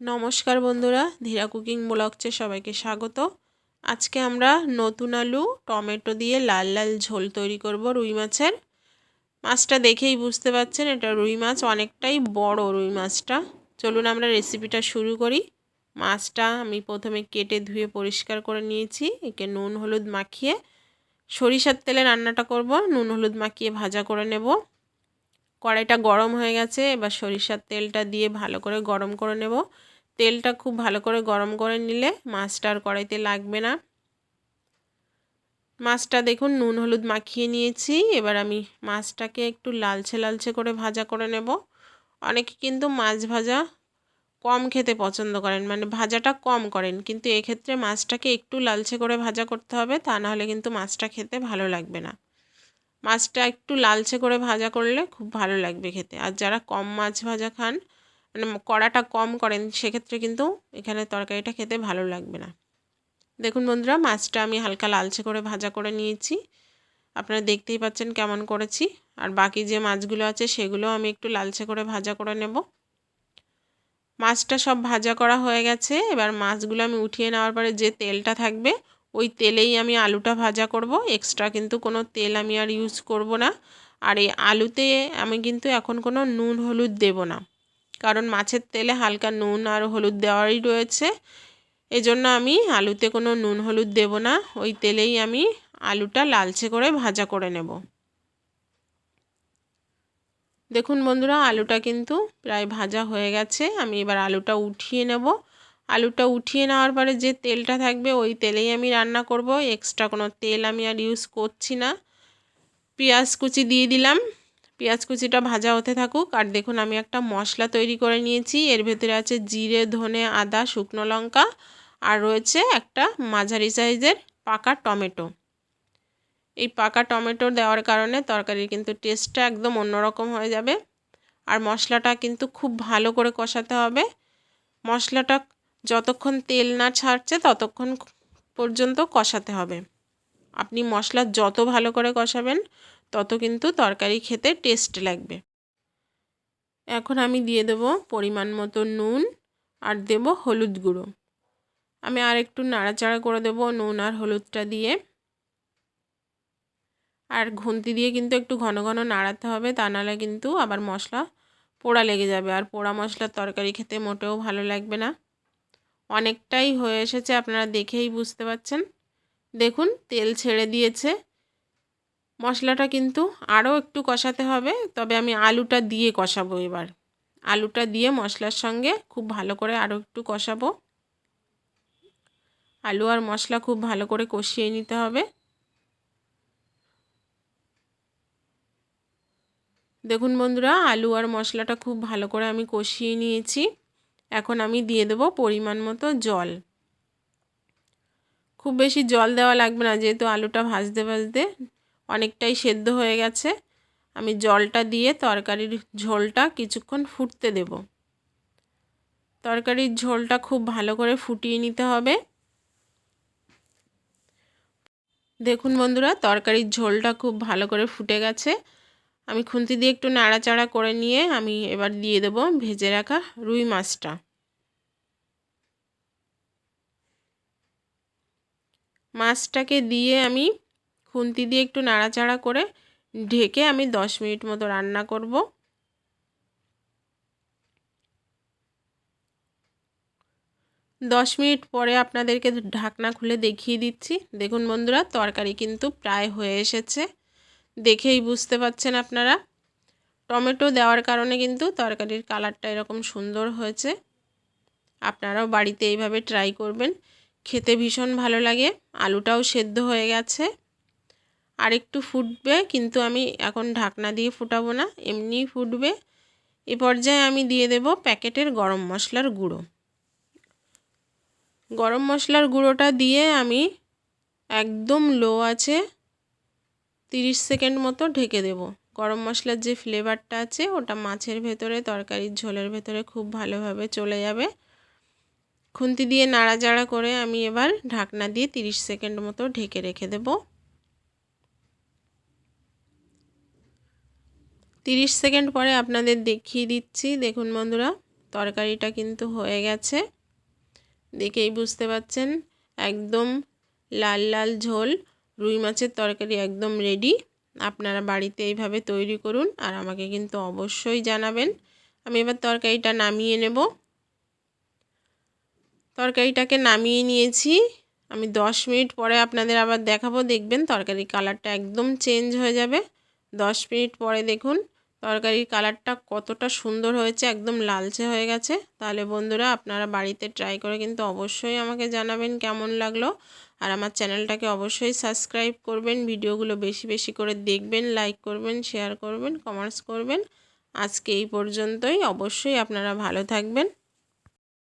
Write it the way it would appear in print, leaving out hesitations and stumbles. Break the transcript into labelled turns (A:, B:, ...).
A: নমস্কার বন্ধুরা, ধীরা কুকিং ব্লগসে সবাইকে স্বাগত। আজকে আমরা নতুন আলু টমেটো দিয়ে লাল লাল ঝোল তৈরি করব রুই মাছের। মাছটা দেখেই বুঝতে পারছেন এটা রুই মাছ, অনেকটাই বড় রুই মাছটা। চলুন আমরা রেসিপিটা শুরু করি। মাছটা আমি প্রথমে কেটে ধুয়ে পরিষ্কার করে নিয়েছি। একে নুন হলুদ মাখিয়ে সরিষার তেলে রান্নাটা করব। নুন হলুদ মাখিয়ে ভাজা করে নেব। কড়াইটা গরম হয়ে গেছে, এবার সরিষার তেলটা দিয়ে ভালো করে গরম করে নেব। তেলটা খুব ভালো করে গরম করে নিলে মাছটা আর কড়াইতে লাগবে না। মাছটা দেখুন নুন হলুদ মাখিয়ে নিয়েছি। এবার আমি মাছটাকে একটু লালচে লালচে করে ভাজা করে নেব। অনেকে কিন্তু মাছ ভাজা কম খেতে পছন্দ করেন, মানে ভাজাটা কম করেন, কিন্তু এক্ষেত্রে মাছটাকে একটু লালচে করে ভাজা করতে হবে, তা নাহলে কিন্তু মাছটা খেতে ভালো লাগবে না। মাছটা একটু লালচে করে ভাজা করলে খুব ভালো লাগবে খেতে। আর যারা কম মাছ ভাজা খান, মানে কড়াটা কম করেন, সেক্ষেত্রে কিন্তু এখানে তরকারিটা খেতে ভালো লাগবে না। দেখুন বন্ধুরা, মাছটা আমি হালকা লালচে করে ভাজা করে নিয়েছি। আপনারা দেখতেই পাচ্ছেন কেমন করেছি। আর বাকি যে মাছগুলো আছে সেগুলো আমি একটু লালচে করে ভাজা করে নেব। মাছটা সব ভাজা করা হয়ে গেছে। এবার মাছগুলো আমি উঠিয়ে নেওয়ার পরে যে তেলটা থাকবে ওই তেলেই আমি আলুটা ভাজা করব। এক্সট্রা কিন্তু কোনো তেল আমি আর ইউজ করব না। আর এই আলুতে আমি কিন্তু এখন কোনো নুন হলুদ দেব না, কারণ মাছের তেলে হালকা নুন আর হলুদ দেওয়ারই রয়েছে। এজন্য আমি আলুতে কোনো নুন হলুদ দেব না। ওই তেলেই আমি আলুটা লালচে করে ভাজা করে নেব। দেখুন বন্ধুরা, আলুটা কিন্তু প্রায় ভাজা হয়ে গেছে। আমি এবার আলুটা উঠিয়ে নেব। আলুটা উঠিয়ে নেওয়ার পরে যে তেলটা থাকবে ওই তেলেই আমি রান্না করব। এক্সট্রা কোনো তেল আমি আর ইউজ করছি না। পেঁয়াজ কুচি দিয়ে দিলাম। পেঁয়াজ কুচিটা ভাজা হতে থাকুক। আর দেখুন আমি একটা মশলা তৈরি করে নিয়েছি। এর ভেতরে আছে জিরে, ধনে, আদা, শুকনো লঙ্কা, আর রয়েছে একটা মাঝারি সাইজের পাকা টমেটো। এই পাকা টমেটো দেওয়ার কারণে তরকারির কিন্তু টেস্টটা একদম অন্যরকম হয়ে যাবে। আর মশলাটা কিন্তু খুব ভালো করে কষাতে হবে। মশলাটা যতক্ষণ তেল না ছাড়ছে ততক্ষণ পর্যন্ত কষাতে হবে। আপনি মশলা যত ভালো করে কষাবেন তত কিন্তু তরকারি খেতে টেস্ট লাগবে। এখন আমি দিয়ে দেব পরিমাণ মতো নুন আর দেব হলুদ গুঁড়ো। আমি আর একটু নাড়াচাড়া করে দেব নুন আর হলুদটা দিয়ে। আর খুন্তি দিয়ে কিন্তু একটু ঘন ঘন নাড়াতে হবে, তা নাহলে কিন্তু আবার মশলা পোড়া লেগে যাবে। আর পোড়া মশলার তরকারি খেতে মোটেও ভালো লাগবে না। অনেকটাই হয়ে এসেছে, আপনারা দেখেই বুঝতে পাচ্ছেন। দেখুন তেল ছেড়ে দিয়েছে। মশলাটা কিন্তু আরও একটু কষাতে হবে, তবে আমি আলুটা দিয়ে কষাবো। এবার আলুটা দিয়ে মশলার সঙ্গে খুব ভালো করে আরও একটু কষাবো। আলু আর মশলা খুব ভালো করে কষিয়ে নিতে হবে। দেখুন বন্ধুরা, আলু আর মশলাটা খুব ভালো করে আমি কষিয়ে নিয়েছি। এখন আমি দিয়ে দেব পরিমাণ মতো জল। খুব বেশি জল দেওয়া লাগবে না, যেহেতু আলুটা ভাজতে ভাজতে অনেকটাই সেদ্ধ হয়ে গেছে। আমি জলটা দিয়ে তরকারির ঝোলটা কিছুক্ষণ ফুটতে দেব। তরকারির ঝোলটা খুব ভালো করে ফুটিয়ে নিতে হবে। দেখুন বন্ধুরা, তরকারির ঝোলটা খুব ভালো করে ফুটে গেছে। আমি খুন্তি দিয়ে একটু নাড়াচাড়া করে নিয়ে আমি এবার দিয়ে দেব ভেজে রাখা রুই মাছটা। মাছটাকে দিয়ে আমি খুন্তি দিয়ে একটু নাড়াচাড়া করে ঢেকে আমি 10 মিনিট মতো রান্না করব। 10 মিনিট পরে আপনাদেরকে ঢাকনা খুলে দেখিয়ে দিচ্ছি। দেখুন বন্ধুরা, তরকারি কিন্তু প্রায় হয়ে এসেছে, দেখেই বুঝতে পাচ্ছেন আপনারা। টমেটো দেওয়ার কারণে কিন্তু তরকারির কালারটা এরকম সুন্দর হয়েছে। আপনারাও বাড়িতে এইভাবে ট্রাই করবেন, খেতে ভীষণ ভালো লাগে। আলুটাও সেদ্ধ হয়ে গেছে, আর একটু ফুটবে, কিন্তু আমি এখন ঢাকনা দিয়ে ফুটাবো না, এমনিই ফুটবে। এ পর্যায়ে আমি দিয়ে দেব প্যাকেটের গরম মশলার গুঁড়ো। গরম মশলার গুঁড়োটা দিয়ে আমি একদম লো আছে 30 সেকেন্ড মতো ঢেকে দেব। গরম মশলার যে ফ্লেভারটা আছে ওটা মাছের ভেতরে, তরকারির ঝোলের ভেতরে খুব ভালোভাবে চলে যাবে। খুন্তি দিয়ে নাড়াচাড়া করে আমি এবার ঢাকনা দিয়ে 30 সেকেন্ড মতো ঢেকে রেখে দেব। 30 সেকেন্ড পরে আপনাদের দেখিয়ে দিচ্ছি। দেখুন বন্ধুরা, তরকারিটা কিন্তু হয়ে গেছে, দেখেই বুঝতে পাচ্ছেন একদম লাল লাল ঝোল রুই মাছের তরকারি একদম রেডি। আপনারা বাড়িতে এইভাবে তৈরি করুন আর আমাকে কিন্তু অবশ্যই জানাবেন। আমি এবার তরকারিটা নামিয়ে নেব। তরকারিটাকে নামিয়ে নিয়েছি। আমি 10 মিনিট পরে আপনাদের আবার দেখাবো, দেখবেন তরকারির কালারটা একদম চেঞ্জ হয়ে যাবে। 10 মিনিট পরে দেখুন তরকারির কালারটা কতটা সুন্দর হয়েছে, একদম লালচে হয়ে গেছে। তাহলে বন্ধুরা আপনারা বাড়িতে ট্রাই করে কিন্তু অবশ্যই আমাকে জানাবেন কেমন লাগলো। আর আমার চ্যানেলটাকে অবশ্যই সাবস্ক্রাইব করবেন, ভিডিওগুলো বেশি বেশি করে দেখবেন, লাইক করবেন, শেয়ার করবেন, কমেন্টস করবেন। আজকে এই পর্যন্তই। অবশ্যই আপনারা ভালো থাকবেন।